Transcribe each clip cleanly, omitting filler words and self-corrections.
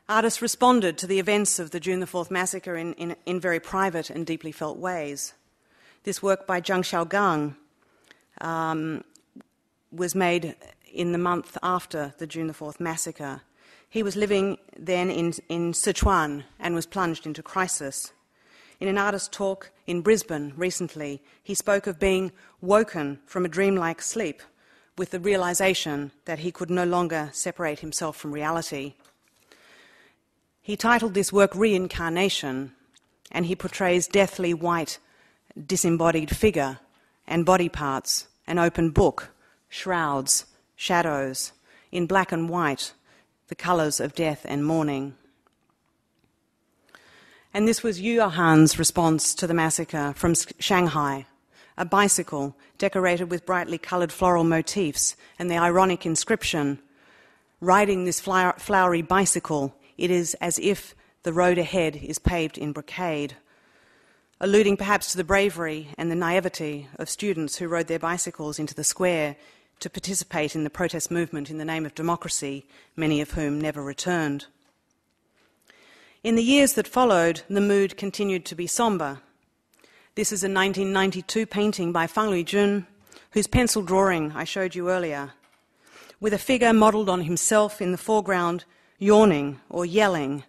Artists responded to the events of the June the 4th massacre in very private and deeply felt ways. This work by Zhang Xiaogang was made in the month after the June the 4th massacre. He was living then in Sichuan and was plunged into crisis. In an artist talk in Brisbane recently, he spoke of being woken from a dreamlike sleep with the realization that he could no longer separate himself from reality. He titled this work Reincarnation, and he portrays deathly white, disembodied figure and body parts, an open book, shrouds, shadows, in black and white, the colours of death and mourning. And this was Yu Han's response to the massacre from Shanghai, a bicycle decorated with brightly coloured floral motifs and the ironic inscription, "Riding this flowery bicycle, it is as if the road ahead is paved in brocade," alluding perhaps to the bravery and the naivety of students who rode their bicycles into the square to participate in the protest movement in the name of democracy, many of whom never returned. In the years that followed, the mood continued to be sombre. This is a 1992 painting by Fang Luijun, whose pencil drawing I showed you earlier, with a figure modelled on himself in the foreground, yawning or yelling,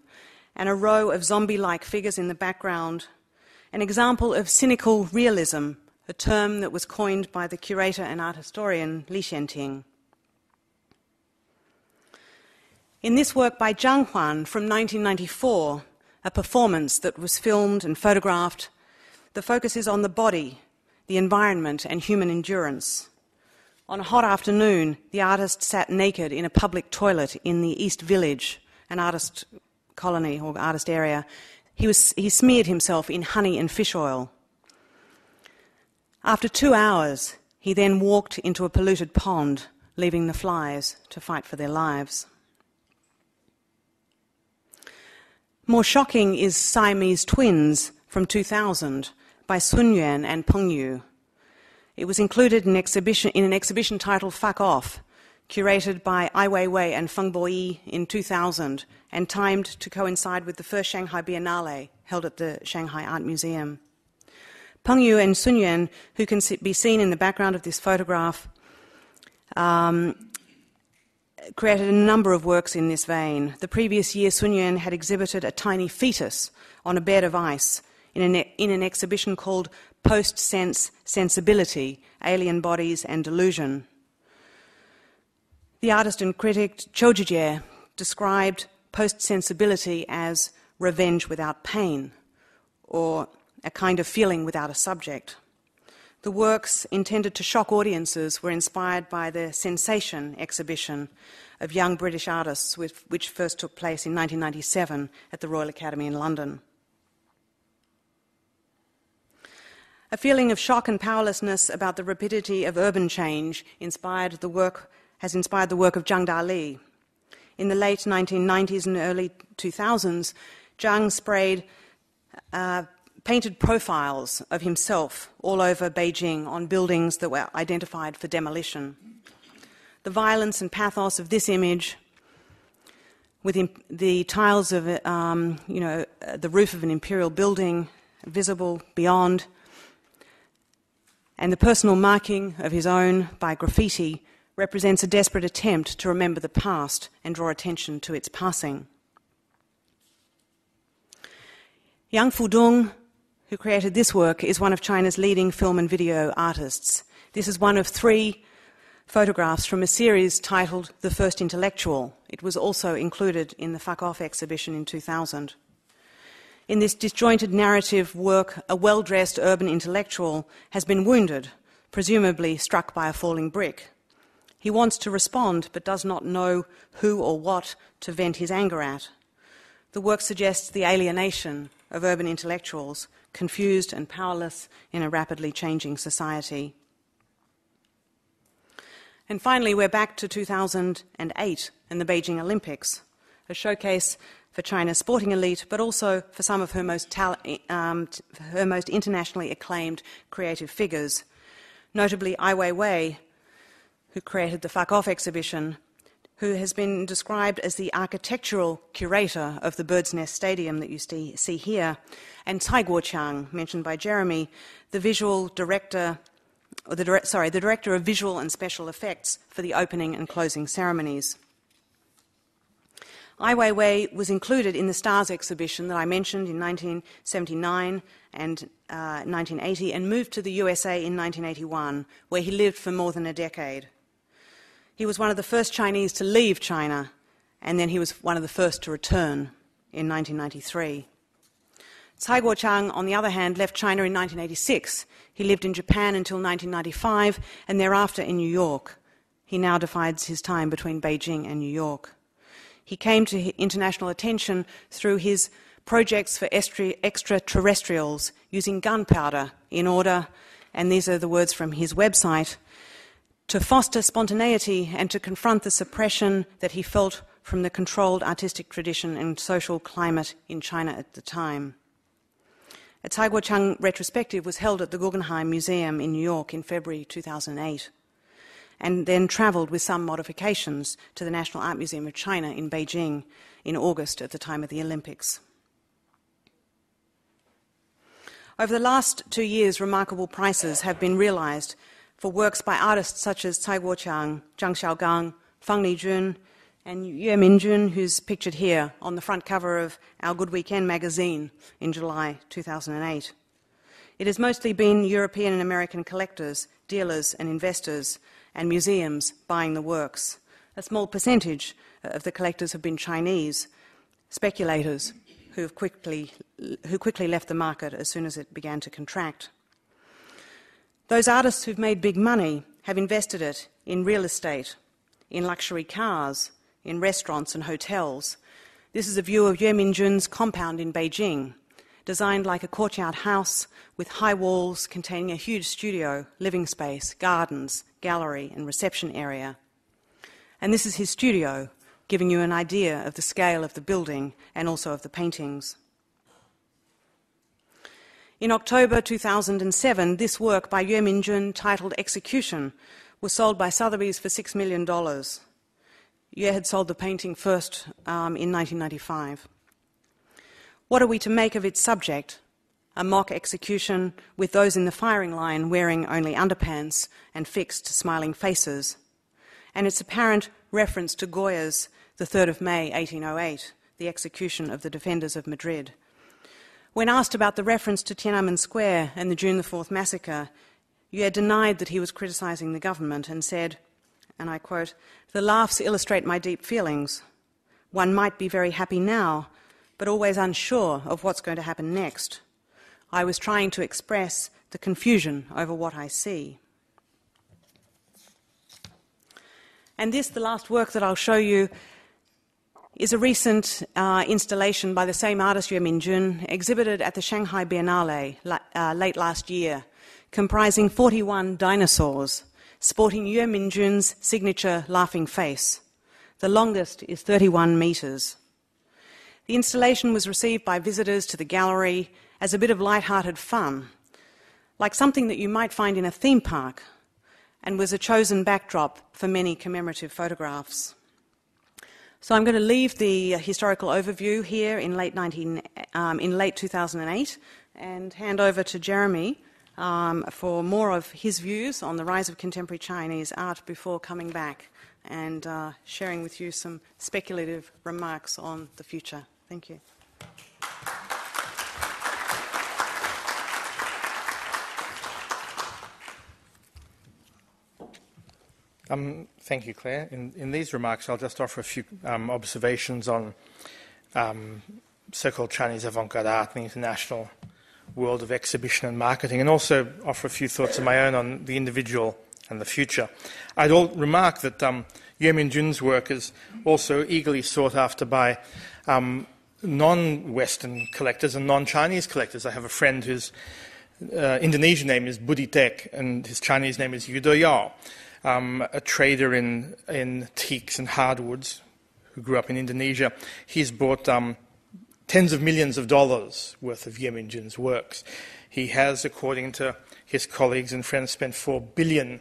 and a row of zombie-like figures in the background, an example of cynical realism, a term that was coined by the curator and art historian Li Xianting. In this work by Zhang Huan from 1994, a performance that was filmed and photographed, the focus is on the body, the environment, and human endurance. On a hot afternoon, the artist sat naked in a public toilet in the East Village, an artist colony or artist area. He smeared himself in honey and fish oil. After 2 hours, he then walked into a polluted pond, leaving the flies to fight for their lives. More shocking is Siamese Twins from 2000 by Sun Yuan and Peng Yu. It was included in an exhibition titled Fuck Off, curated by Ai Weiwei and Feng Boyi in 2000 and timed to coincide with the first Shanghai Biennale held at the Shanghai Art Museum. Peng Yu and Sun Yuan, who can be seen in the background of this photograph, created a number of works in this vein. The previous year, Sun Yuan had exhibited a tiny fetus on a bed of ice in an exhibition called PostSense Sensibility, Alien Bodies and Delusion. The artist and critic Zhou Zhijie described post-sensibility as revenge without pain, or a kind of feeling without a subject. The works intended to shock audiences were inspired by the Sensation exhibition of young British artists, which first took place in 1997 at the Royal Academy in London. A feeling of shock and powerlessness about the rapidity of urban change has inspired the work of Zhang Dali. In the late 1990s and early 2000s, Zhang painted profiles of himself all over Beijing on buildings that were identified for demolition. The violence and pathos of this image, with the tiles of the roof of an imperial building visible beyond, and the personal marking of his own by graffiti, represents a desperate attempt to remember the past and draw attention to its passing. Yang Fudong, who created this work, is one of China's leading film and video artists. This is one of 3 photographs from a series titled The First Intellectual. It was also included in the Fuck Off exhibition in 2000. In this disjointed narrative work, a well-dressed urban intellectual has been wounded, presumably struck by a falling brick. He wants to respond, but does not know who or what to vent his anger at. The work suggests the alienation of urban intellectuals, confused and powerless in a rapidly changing society. And finally, we're back to 2008 and the Beijing Olympics, a showcase for China's sporting elite, but also for some of her most internationally acclaimed creative figures, notably Ai Weiwei, who created the Fuck Off exhibition, who has been described as the architectural curator of the Bird's Nest Stadium that you see here, and Cai Guoqiang, mentioned by Jeremy, the director of visual and special effects for the opening and closing ceremonies. Ai Weiwei was included in the Stars exhibition that I mentioned in 1979 and 1980 and moved to the USA in 1981, where he lived for more than a decade. He was one of the first Chinese to leave China, and then he was one of the first to return in 1993. Cai Guoqiang, on the other hand, left China in 1986. He lived in Japan until 1995 and thereafter in New York. He now divides his time between Beijing and New York. He came to international attention through his projects for extraterrestrials using gunpowder in order, and these are the words from his website, to foster spontaneity and to confront the suppression that he felt from the controlled artistic tradition and social climate in China at the time. A Cai Guoqiang retrospective was held at the Guggenheim Museum in New York in February 2008, and then travelled with some modifications to the National Art Museum of China in Beijing in August at the time of the Olympics. Over the last 2 years, remarkable prizes have been realised for works by artists such as Cai Guoqiang, Zhang Xiaogang, Fang Lijun, and Yue Minjun, who's pictured here on the front cover of Our Good Weekend magazine in July 2008. It has mostly been European and American collectors, dealers and investors, and museums buying the works. A small percentage of the collectors have been Chinese speculators who quickly left the market as soon as it began to contract. Those artists who've made big money have invested it in real estate, in luxury cars, in restaurants and hotels. This is a view of Yue Minjun's compound in Beijing, designed like a courtyard house with high walls containing a huge studio, living space, gardens, gallery and reception area. And this is his studio, giving you an idea of the scale of the building and also of the paintings. In October 2007, this work by Yue Minjun, titled Execution, was sold by Sotheby's for $6 million. Yue had sold the painting first in 1995. What are we to make of its subject? A mock execution with those in the firing line wearing only underpants and fixed, smiling faces, and its apparent reference to Goya's the 3rd of May 1808, the execution of the defenders of Madrid. When asked about the reference to Tiananmen Square and the June the 4th massacre, Yue denied that he was criticising the government and said, and I quote, "The laughs illustrate my deep feelings. One might be very happy now, but always unsure of what's going to happen next. I was trying to express the confusion over what I see." And this, the last work that I'll show you, is a recent installation by the same artist, Yue Minjun, exhibited at the Shanghai Biennale late last year, comprising 41 dinosaurs, sporting Yue Minjun's signature laughing face. The longest is 31 metres. The installation was received by visitors to the gallery as a bit of light-hearted fun, like something that you might find in a theme park, and was a chosen backdrop for many commemorative photographs. So I'm going to leave the historical overview here in late 2008 and hand over to Jeremy for more of his views on the rise of contemporary Chinese art before coming back and sharing with you some speculative remarks on the future. Thank you. Thank you, Claire. In these remarks, I'll just offer a few observations on so-called Chinese avant-garde art in the international world of exhibition and marketing, and also offer a few thoughts of my own on the individual and the future. I'd remark that Yue Minjun's work is also eagerly sought after by non-Western collectors and non-Chinese collectors. I have a friend whose Indonesian name is Buditek, and his Chinese name is Yudoyao. A trader in teaks and hardwoods who grew up in Indonesia. He's bought tens of millions of dollars worth of Yue Minjun's works. He has, according to his colleagues and friends, spent $4 billion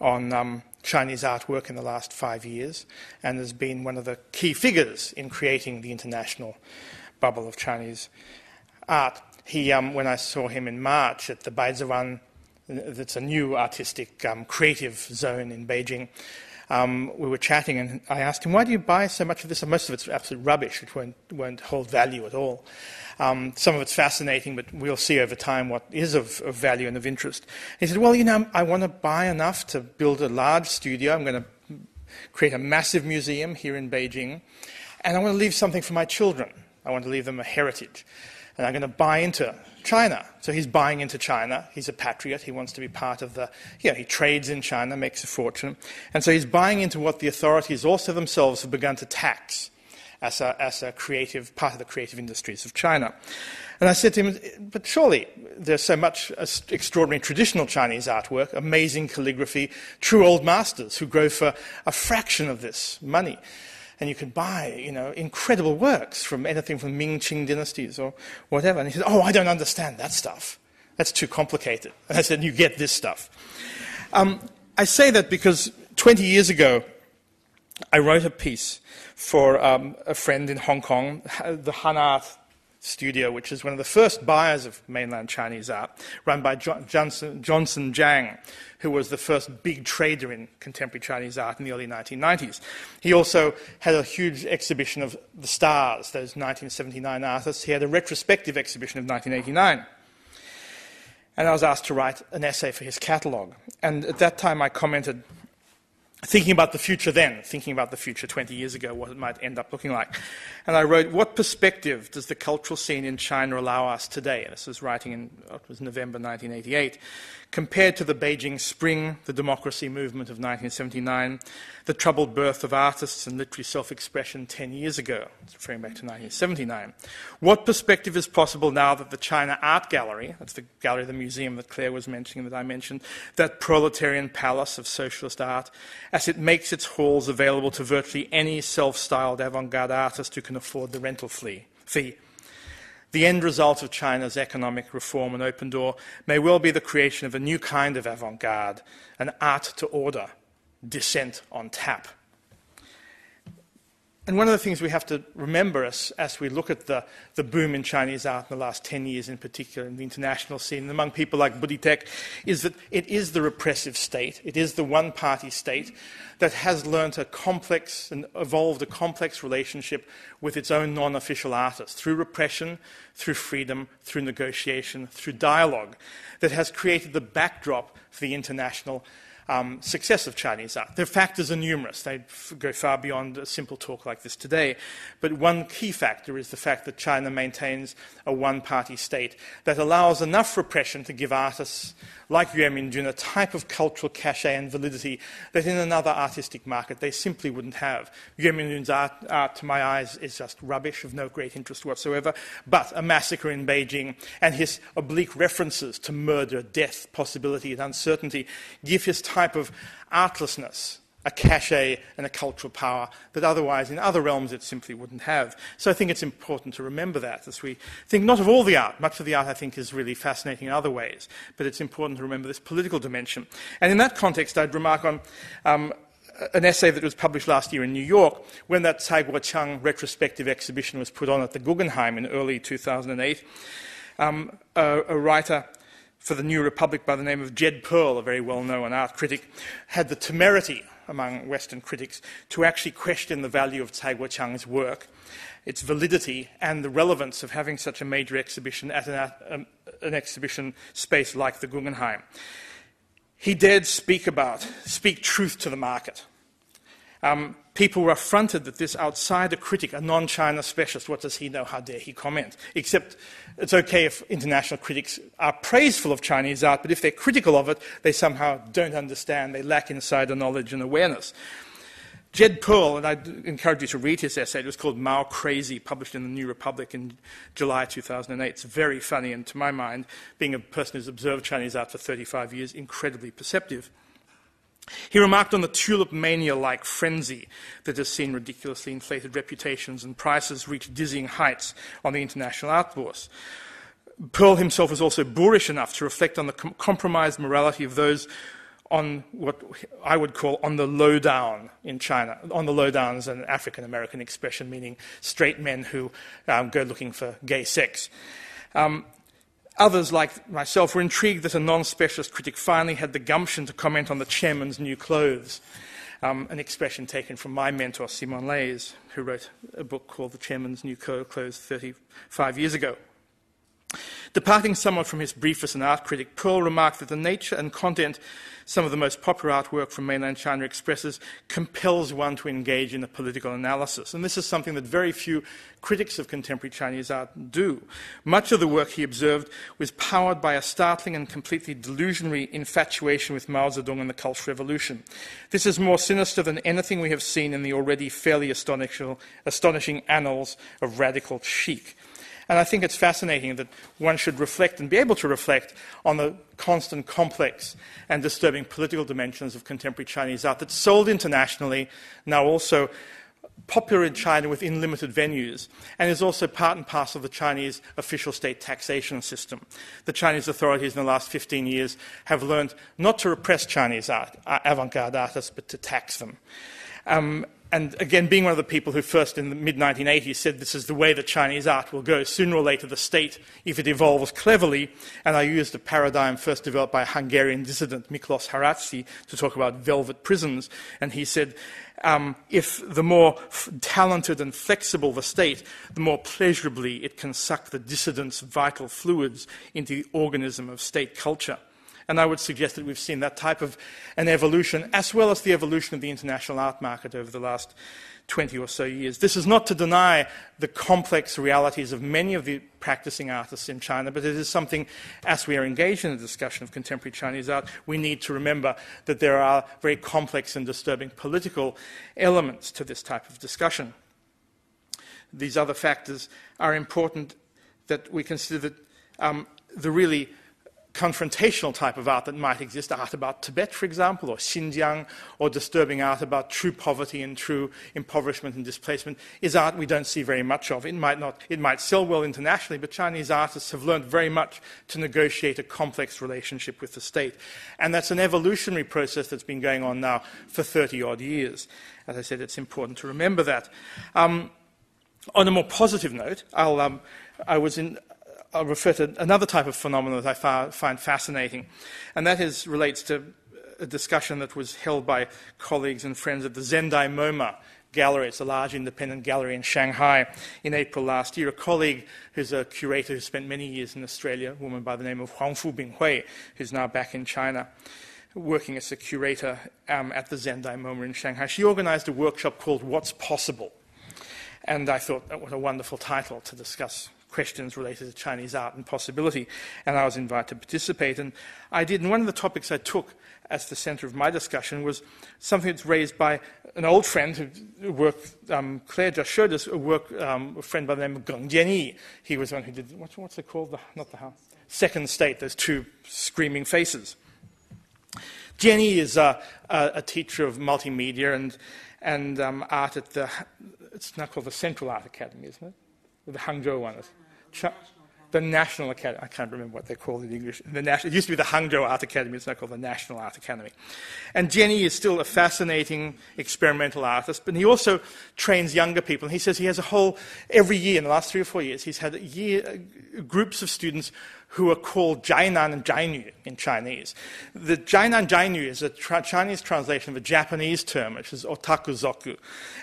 on Chinese artwork in the last 5 years and has been one of the key figures in creating the international bubble of Chinese art. He, when I saw him in March at the Baiziwan, that's a new artistic creative zone in Beijing, we were chatting and I asked him, why do you buy so much of this? And most of it's absolute rubbish. It won't hold value at all. Some of it's fascinating, but we'll see over time what is of value and of interest. He said, well, you know, I want to buy enough to build a large studio. I'm going to create a massive museum here in Beijing, and I want to leave something for my children. I want to leave them a heritage. And I'm going to buy into China. So he's buying into China. He's a patriot. He wants to be part of the, he trades in China, makes a fortune. And so he's buying into what the authorities also themselves have begun to tax as a creative, part of the creative industries of China. And I said to him, but surely there's so much extraordinary traditional Chinese artwork, amazing calligraphy, true old masters who grow for a fraction of this money. And you can buy, incredible works from anything from Ming, Qing dynasties or whatever. And he said, oh, I don't understand that stuff. That's too complicated. And I said, you get this stuff. I say that because 20 years ago, I wrote a piece for a friend in Hong Kong, the Han Art Studio, which is one of the first buyers of mainland Chinese art, run by Johnson Zhang, who was the first big trader in contemporary Chinese art in the early 1990s. He also had a huge exhibition of the stars, those 1979 artists. He had a retrospective exhibition of 1989. And I was asked to write an essay for his catalogue. And at that time I commented, thinking about the future then, thinking about the future 20 years ago, what it might end up looking like. And I wrote, what perspective does the cultural scene in China allow us today? And this was writing in November 1988. Compared to the Beijing Spring, the democracy movement of 1979, the troubled birth of artists and literary self-expression 10 years ago, referring back to 1979. What perspective is possible now that the China Art Gallery, that's the gallery of the museum that Claire was mentioning, that I mentioned, that proletarian palace of socialist art, as it makes its halls available to virtually any self-styled avant-garde artist who can afford the rental fee. The end result of China's economic reform and open door may well be the creation of a new kind of avant-garde, an art to order, dissent on tap. And one of the things we have to remember as we look at the boom in Chinese art in the last 10 years in particular in the international scene, and among people like Buditek, is that it is the repressive state, it is the one-party state that has learnt a complex and evolved a complex relationship with its own non-official artists through repression, through freedom, through negotiation, through dialogue, that has created the backdrop for the international success of Chinese art. Their factors are numerous. They go far beyond a simple talk like this today. But one key factor is the fact that China maintains a one-party state that allows enough repression to give artists like Yue Minjun a type of cultural cachet and validity that in another artistic market they simply wouldn't have. Yue Minjun's art, to my eyes, is just rubbish, of no great interest whatsoever. But A Massacre in Beijing and his oblique references to murder, death, possibility, and uncertainty give his type of artlessness a cachet and a cultural power that otherwise in other realms it simply wouldn't have. So I think it's important to remember that as we think not of all the art. Much of the art I think is really fascinating in other ways, but it's important to remember this political dimension. And in that context I'd remark on an essay that was published last year in New York when that Cai Guoqiang retrospective exhibition was put on at the Guggenheim in early 2008. A writer for the New Republic by the name of Jed Pearl, a very well-known art critic, had the temerity among Western critics to actually question the value of Cai Guoqiang's work, its validity, and the relevance of having such a major exhibition at an exhibition space like the Guggenheim. He dared speak truth to the market. People were affronted that this outsider critic, a non-China specialist, what does he know, how dare he comment? Except it's okay if international critics are praiseful of Chinese art, but if they're critical of it, they somehow don't understand, they lack insider knowledge and awareness. Jed Pearl, and I'd encourage you to read his essay, it was called Mao Crazy, published in the New Republic in July 2008. It's very funny, and to my mind, being a person who's observed Chinese art for 35 years, incredibly perceptive. He remarked on the tulip mania-like frenzy that has seen ridiculously inflated reputations and prices reach dizzying heights on the international art bourse. Pearl himself was also boorish enough to reflect on the compromised morality of those on what I would call on the lowdown in China. On the lowdown is an African-American expression meaning straight men who go looking for gay sex. Others, like myself, were intrigued that a non-specialist critic finally had the gumption to comment on the chairman's new clothes, an expression taken from my mentor, Simon Leys, who wrote a book called The Chairman's New Clothes 35 years ago. Departing somewhat from his brief as an art critic, Pearl remarked that the nature and content some of the most popular artwork from mainland China expresses compels one to engage in a political analysis. And this is something that very few critics of contemporary Chinese art do. Much of the work, he observed, was powered by a startling and completely delusionary infatuation with Mao Zedong and the Cultural Revolution. This is more sinister than anything we have seen in the already fairly astonishing annals of radical chic. And I think it's fascinating that one should reflect and be able to reflect on the constant, complex and disturbing political dimensions of contemporary Chinese art that's sold internationally, now also popular in China within limited venues, and is also part and parcel of the Chinese official state taxation system. The Chinese authorities in the last 15 years have learned not to repress Chinese art, avant-garde artists, but to tax them. And again, being one of the people who first in the mid-1980s said this is the way that Chinese art will go, sooner or later the state, if it evolves cleverly, and I used a paradigm first developed by a Hungarian dissident, Miklos Haradzi, to talk about velvet prisons, and he said, if the more talented and flexible the state, the more pleasurably it can suck the dissident's vital fluids into the organism of state culture. And I would suggest that we've seen that type of an evolution, as well as the evolution of the international art market over the last 20 or so years. This is not to deny the complex realities of many of the practicing artists in China, but it is something, as we are engaged in a discussion of contemporary Chinese art, we need to remember that there are very complex and disturbing political elements to this type of discussion. These other factors are important that we consider that the really confrontational type of art that might exist, art about Tibet, for example, or Xinjiang, or disturbing art about true poverty and true impoverishment and displacement, is art we don't see very much of. It might sell well internationally, but Chinese artists have learned very much to negotiate a complex relationship with the state. And that's an evolutionary process that's been going on now for 30-odd years. As I said, it's important to remember that. On a more positive note, I'll refer to another type of phenomenon that I find fascinating, and that relates to a discussion that was held by colleagues and friends at the Zendai MoMA gallery. It's a large independent gallery in Shanghai in April last year. A colleague who's a curator who spent many years in Australia, a woman by the name of Huangfu Binghui, who's now back in China, working as a curator at the Zendai MoMA in Shanghai. She organized a workshop called What's Possible? And I thought, what a wonderful title to discuss questions related to Chinese art and possibility, and I was invited to participate, and I did. And one of the topics I took as the center of my discussion was something that's raised by an old friend who worked, Claire just showed us, a friend by the name of Geng Jianyi. He was the one who did, what's it called? Not the house. Second State, those two screaming faces. Jianyi is a teacher of multimedia and art at it's now called the Central Art Academy, isn't it? The Hangzhou one is. The National Academy. I can't remember what they call it in English. It used to be the Hangzhou Art Academy. It's now called the National Art Academy. And Jianyi is still a fascinating experimental artist, but he also trains younger people. And he says he has every year in the last 3 or 4 years, he's had groups of students who are called Jainan and Jainu in Chinese. The Jainan Jainu is a Chinese translation of a Japanese term, which is otakuzoku.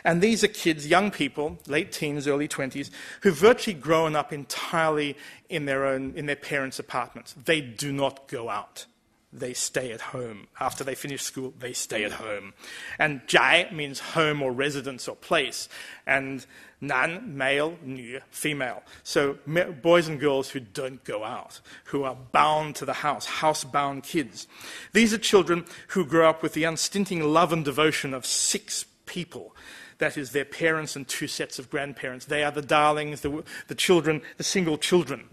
And these are kids, young people, late teens, early 20s, who've virtually grown up entirely in their parents' apartments. They do not go out. They stay at home. After they finish school, they stay at home. And Jai means home or residence or place. And Nan, male, Nu, female. So boys and girls who don't go out, who are bound to the house, housebound kids. These are children who grow up with the unstinting love and devotion of 6 people. That is their parents and 2 sets of grandparents. They are the darlings, the children, the single children.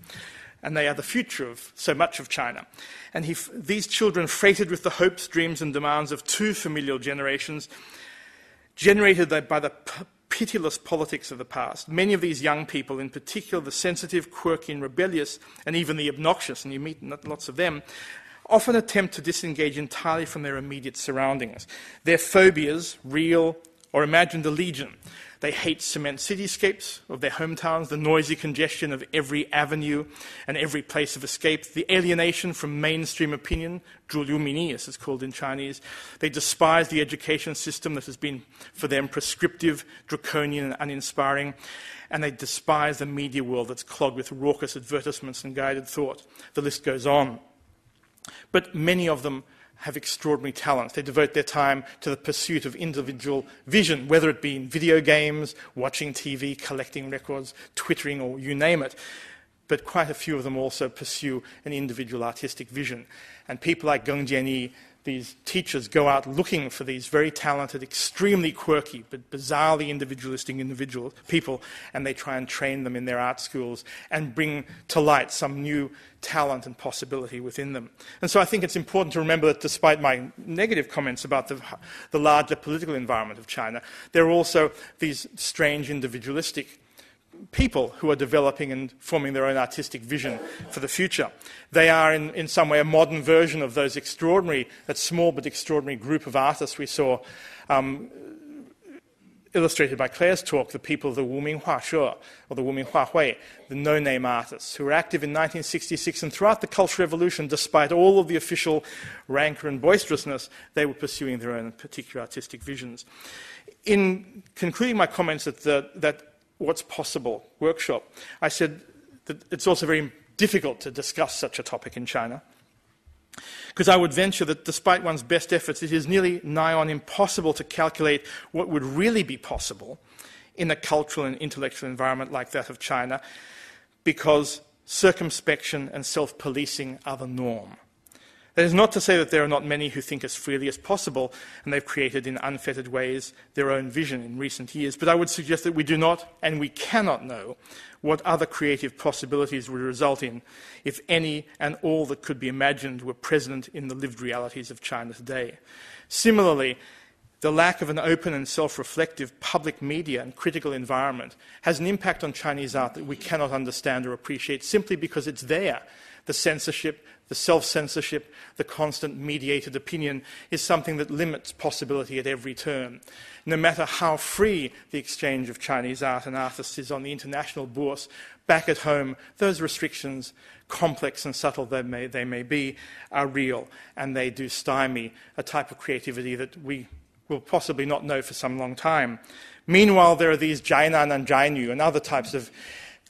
And they are the future of so much of China. And these children, freighted with the hopes, dreams, and demands of 2 familial generations, generated by the pitiless politics of the past. Many of these young people, in particular the sensitive, quirky, and rebellious, and even the obnoxious, and you meet lots of them, often attempt to disengage entirely from their immediate surroundings. Their phobias, real or imagined, are legion. They hate cement cityscapes of their hometowns, the noisy congestion of every avenue and every place of escape, the alienation from mainstream opinion, 主流民意 as it's called in Chinese. They despise the education system that has been, for them, prescriptive, draconian and uninspiring. And they despise the media world that's clogged with raucous advertisements and guided thought. The list goes on. But many of them have extraordinary talents. They devote their time to the pursuit of individual vision, whether it be in video games, watching TV, collecting records, twittering, or you name it. But quite a few of them also pursue an individual artistic vision. And people like Geng Jianyi, these teachers, go out looking for these very talented, extremely quirky, but bizarrely individualistic people, and they try and train them in their art schools and bring to light some new talent and possibility within them. And so I think it's important to remember that despite my negative comments about the larger political environment of China, there are also these strange individualistic people who are developing and forming their own artistic vision for the future. They are in some way a modern version of those extraordinary, that small but extraordinary group of artists we saw illustrated by Claire's talk, the people of the Wuming Hua She, or the Wuming Hua Hui, the no-name artists, who were active in 1966, and throughout the Cultural Revolution, despite all of the official rancor and boisterousness, they were pursuing their own particular artistic visions. In concluding my comments at that What's Possible workshop, I said that it's also very difficult to discuss such a topic in China, because I would venture that despite one's best efforts, it is nearly nigh on impossible to calculate what would really be possible in a cultural and intellectual environment like that of China, because circumspection and self-policing are the norm. That is not to say that there are not many who think as freely as possible, and they've created in unfettered ways their own vision in recent years. But I would suggest that we do not and we cannot know what other creative possibilities would result in if any and all that could be imagined were present in the lived realities of China today. Similarly, the lack of an open and self-reflective public media and critical environment has an impact on Chinese art that we cannot understand or appreciate simply because it's there. The censorship, the self-censorship, the constant mediated opinion is something that limits possibility at every turn. No matter how free the exchange of Chinese art and artists is on the international bourse, back at home, those restrictions, complex and subtle they may be, are real, and they do stymie a type of creativity that we will possibly not know for some long time. Meanwhile, there are these Jainan and Jainu and other types of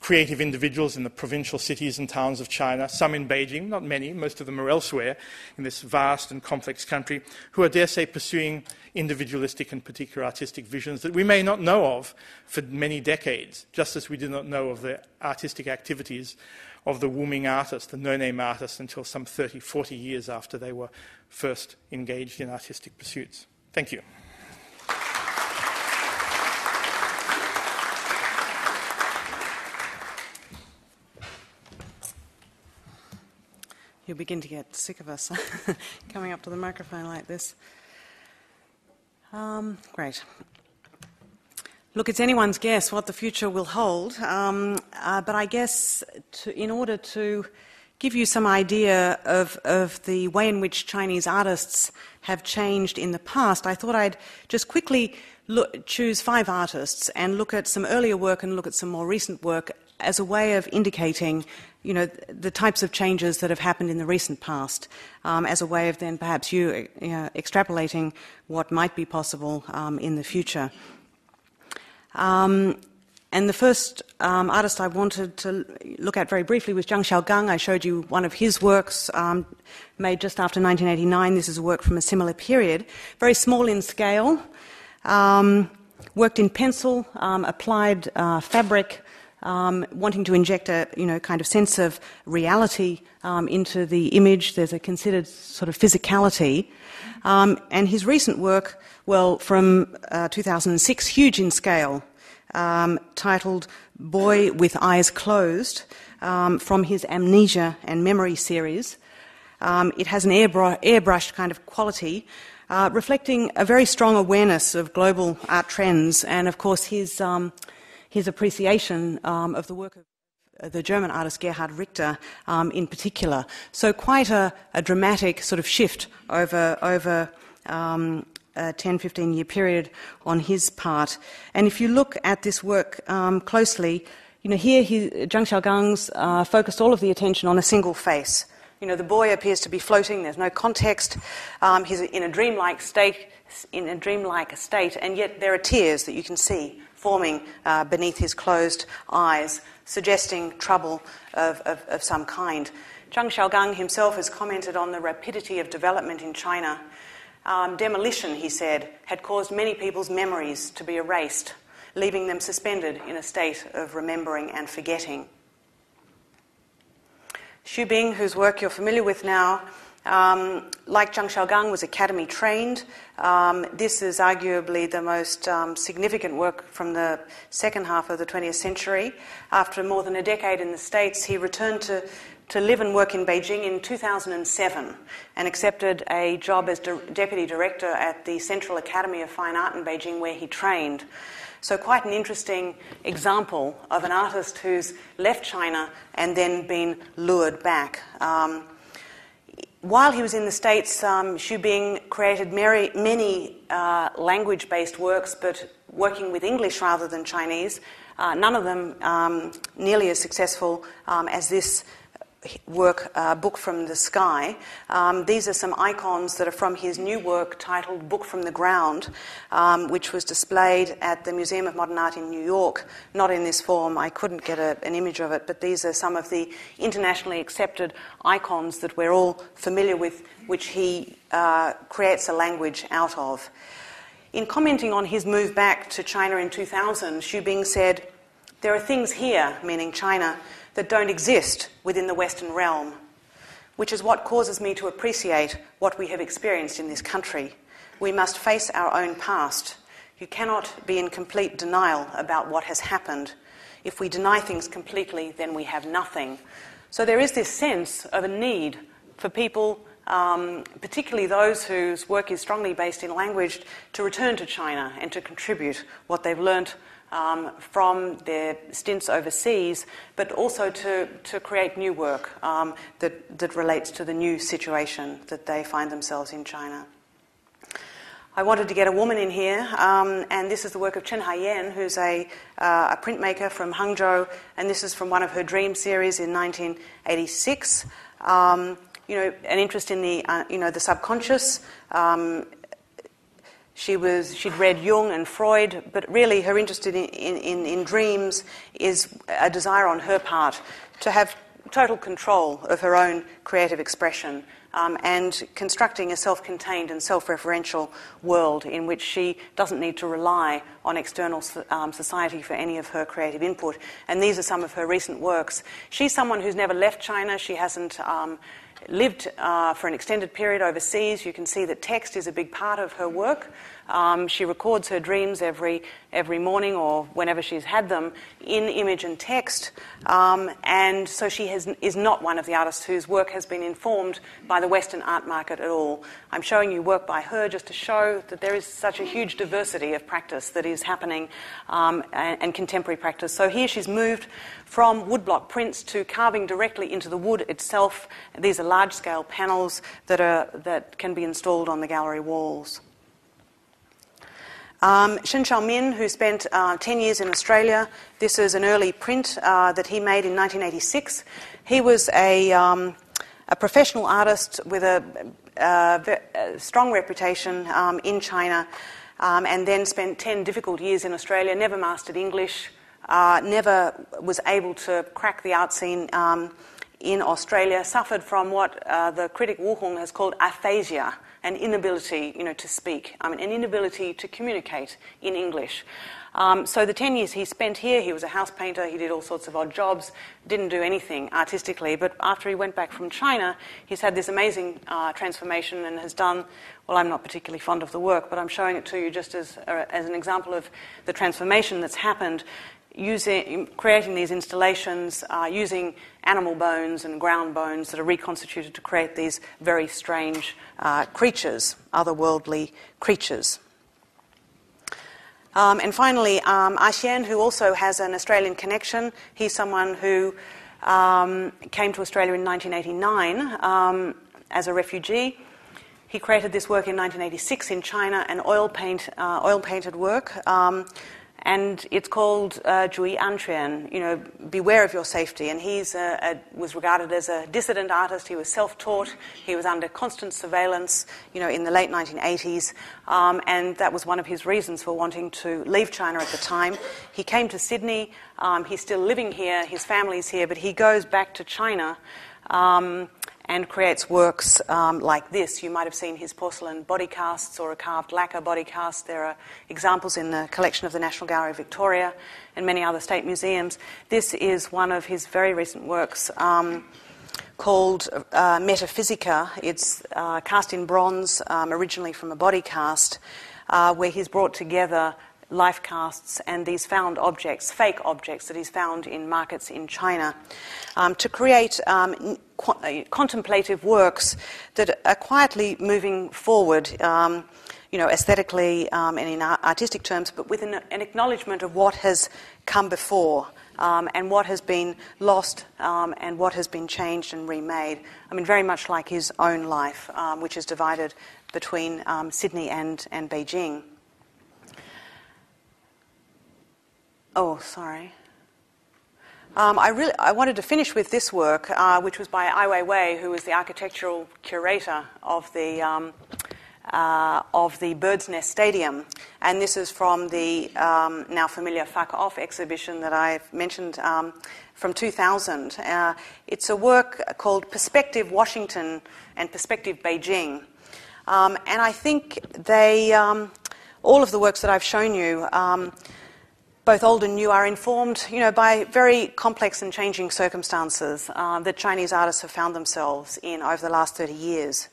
creative individuals in the provincial cities and towns of China, some in Beijing, not many, most of them are elsewhere in this vast and complex country, who are, dare say, pursuing individualistic and particular artistic visions that we may not know of for many decades, just as we did not know of the artistic activities of the Wuming artists, the no-name artists, until some 30, 40 years after they were first engaged in artistic pursuits. Thank you. You'll begin to get sick of us coming up to the microphone like this. Great. Look, it's anyone's guess what the future will hold, but I guess in order to give you some idea of the way in which Chinese artists have changed in the past, I thought I'd just quickly choose 5 artists and look at some earlier work and look at some more recent work as a way of indicating, you know, the types of changes that have happened in the recent past, as a way of then perhaps you extrapolating what might be possible in the future. And the first artist I wanted to look at very briefly was Zhang Xiaogang. I showed you one of his works made just after 1989. This is a work from a similar period, very small in scale, worked in pencil, applied fabric, wanting to inject a kind of sense of reality into the image. There's a considered sort of physicality. And his recent work, well, from 2006, huge in scale, titled Boy with Eyes Closed, from his Amnesia and Memory series. It has an airbrushed kind of quality, reflecting a very strong awareness of global art trends and, of course, his appreciation of the work the German artist Gerhard Richter in particular. So quite a dramatic sort of shift over a 10-15 year period on his part. And if you look at this work closely, here Zhang Xiaogang's focused all of the attention on a single face. The boy appears to be floating, there's no context, he's in a dreamlike state, and yet there are tears that you can see forming beneath his closed eyes, suggesting trouble of some kind. Zhang Xiaogang himself has commented on the rapidity of development in China. Demolition, he said, had caused many people's memories to be erased, leaving them suspended in a state of remembering and forgetting. Xu Bing, whose work you're familiar with now, like Zhang Xiaogang, was academy trained. This is arguably the most significant work from the second half of the 20th century. After more than a decade in the States, he returned to live and work in Beijing in 2007 and accepted a job as deputy director at the Central Academy of Fine Art in Beijing, where he trained. So quite an interesting example of an artist who's left China and then been lured back. While he was in the States, Xu Bing created many language-based works, but working with English rather than Chinese. None of them nearly as successful as this work, Book from the Sky. These are some icons that are from his new work titled Book from the Ground, which was displayed at the Museum of Modern Art in New York. Not in this form, I couldn't get an image of it, but these are some of the internationally accepted icons that we're all familiar with, which he creates a language out of. In commenting on his move back to China in 2000, Xu Bing said, "There are things here," meaning China, "that don't exist within the Western realm, which is what causes me to appreciate what we have experienced in this country. We must face our own past. You cannot be in complete denial about what has happened. If we deny things completely, then we have nothing." So there is this sense of a need for people, particularly those whose work is strongly based in language, to return to China and to contribute what they've learnt from their stints overseas, but also to create new work that relates to the new situation that they find themselves in China. I wanted to get a woman in here, and this is the work of Chen Haiyan, who's a printmaker from Hangzhou, and this is from one of her Dream series in 1986. An interest in the subconscious. She'd read Jung and Freud, but really her interest in dreams is a desire on her part to have total control of her own creative expression and constructing a self-contained and self-referential world in which she doesn't need to rely on external society for any of her creative input. And these are some of her recent works. She's someone who's never left China. She hasn't lived for an extended period overseas. You can see that text is a big part of her work. She records her dreams every morning or whenever she's had them in image and text. And so she is not one of the artists whose work has been informed by the Western art market at all. I'm showing you work by her just to show that there is such a huge diversity of practice that is happening and contemporary practice. So here she's moved from woodblock prints to carving directly into the wood itself. These are large-scale panels that can be installed on the gallery walls. Shin Shall Men, who spent 10 years in Australia. This is an early print that he made in 1986. He was a professional artist with a strong reputation in China, and then spent 10 difficult years in Australia, never mastered English, never was able to crack the art scene in Australia, suffered from what the critic Wu Hong has called aphasia, an inability, to speak, an inability to communicate in English. So the 10 years he spent here, he was a house painter, he did all sorts of odd jobs, didn't do anything artistically, but after he went back from China, he's had this amazing transformation and has done, well, I'm not particularly fond of the work, but I'm showing it to you just as an example of the transformation that's happened, creating these installations, using animal bones and ground bones that are reconstituted to create these very strange creatures, otherworldly creatures. And finally, Xian, who also has an Australian connection. He's someone who came to Australia in 1989 as a refugee. He created this work in 1986 in China, an oil-painted work, and it's called Zhui Anquan, beware of your safety. And he's was regarded as a dissident artist. He was self-taught. He was under constant surveillance, in the late 1980s, and that was one of his reasons for wanting to leave China at the time. He came to Sydney. He's still living here. His family's here, but he goes back to China and creates works like this. You might have seen his porcelain body casts or a carved lacquer body cast. There are examples in the collection of the National Gallery of Victoria and many other state museums. This is one of his very recent works called Metaphysica. It's cast in bronze, originally from a body cast, where he's brought together life casts and these found objects, fake objects that he's found in markets in China, to create contemplative works that are quietly moving forward, aesthetically and in artistic terms, but with an acknowledgement of what has come before and what has been lost and what has been changed and remade. I mean, very much like his own life, which is divided between Sydney and Beijing. Oh, sorry. I wanted to finish with this work, which was by Ai Weiwei, who was the architectural curator of the Bird's Nest Stadium, and this is from the now familiar Fuck Off exhibition that I've mentioned from 2000. It's a work called Perspective Washington and Perspective Beijing, and I think they all of the works that I've shown you, both old and new, are informed, by very complex and changing circumstances that Chinese artists have found themselves in over the last 30 years.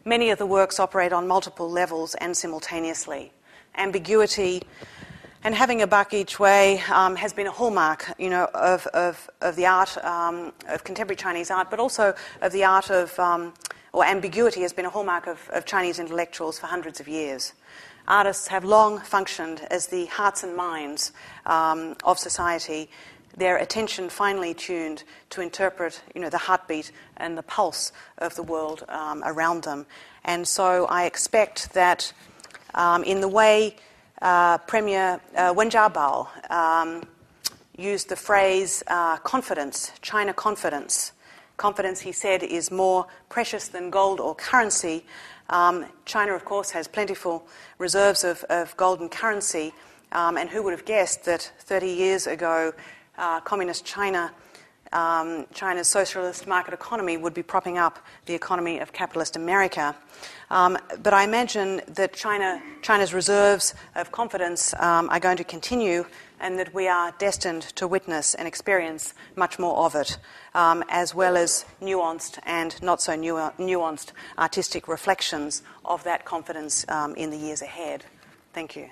Many of the works operate on multiple levels and simultaneously. Ambiguity and having a buck each way has been a hallmark, of the art of contemporary Chinese art, but also of the art of, or ambiguity has been a hallmark of Chinese intellectuals for hundreds of years. Artists have long functioned as the hearts and minds of society, their attention finely tuned to interpret, the heartbeat and the pulse of the world around them. And so I expect that in the way Premier Wen Jiabao used the phrase confidence, China confidence. Confidence, he said, is more precious than gold or currency. China, of course, has plentiful reserves of gold and currency, and who would have guessed that 30 years ago, communist China, China's socialist market economy, would be propping up the economy of capitalist America. But I imagine that China's reserves of confidence are going to continue, and that we are destined to witness and experience much more of it, as well as nuanced and not so nuanced artistic reflections of that confidence in the years ahead. Thank you.